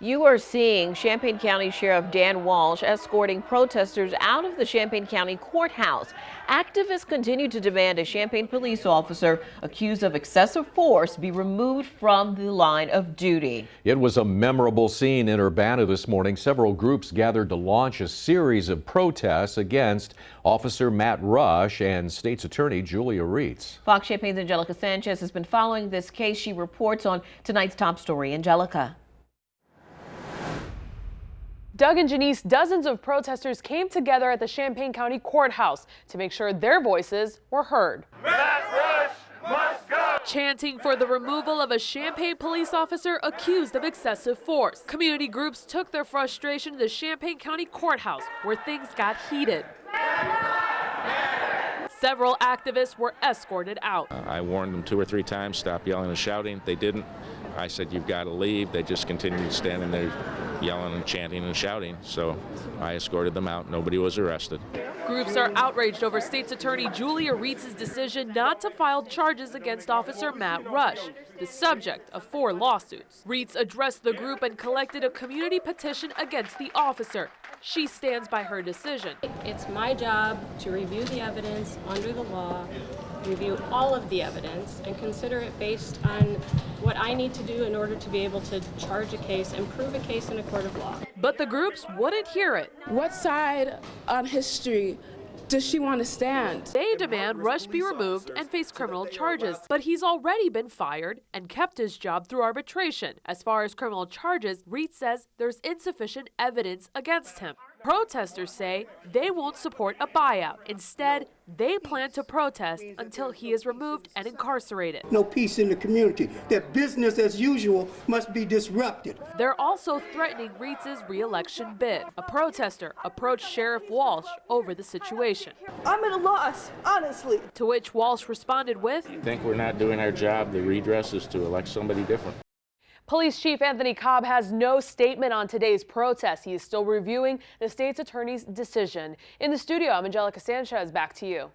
You are seeing Champaign County Sheriff Dan Walsh escorting protesters out of the Champaign County Courthouse. Activists continue to demand a Champaign police officer accused of excessive force be removed from the line of duty. It was a memorable scene in Urbana this morning. Several groups gathered to launch a series of protests against Officer Matt Rush and State's Attorney Julia Reitz. Fox Champaign's Angelica Sanchez has been following this case. She reports on tonight's top story. Angelica. Doug and Janice, dozens of protesters came together at the Champaign County Courthouse to make sure their voices were heard. Matt Rush must go! Chanting for the removal of a Champaign police officer accused of excessive force. Community groups took their frustration to the Champaign County Courthouse, where things got heated. Several activists were escorted out. I warned them 2 or 3 times, stop yelling and shouting. They didn't. I said, you've got to leave. They just continued standing there yelling and chanting and shouting. So I escorted them out. Nobody was arrested. Groups are outraged over State's Attorney Julia Reitz's decision not to file charges against Officer Matt Rush, the subject of 4 lawsuits. Reitz addressed the group and collected a community petition against the officer. She stands by her decision. It's my job to review the evidence under the law, review all of the evidence, and consider it based on what I need to do in order to be able to charge a case and prove a case in a court of law. But the groups wouldn't hear it. What side on history does she want to stand? They demand Rush be removed and face criminal charges, but he's already been fired and kept his job through arbitration. As far as criminal charges, Reitz says there's insufficient evidence against him. Protesters say they won't support a buyout. Instead, they plan to protest until he is removed and incarcerated. No peace in the community. That business as usual must be disrupted. They're also threatening Reitz's re-election bid. A protester approached Sheriff Walsh over the situation. I'm at a loss, honestly. To which Walsh responded with, I think we're not doing our job. The redress is to elect somebody different. Police Chief Anthony Cobb has no statement on today's protest. He is still reviewing the state's attorney's decision. In the studio, I'm Angelica Sanchez. Back to you.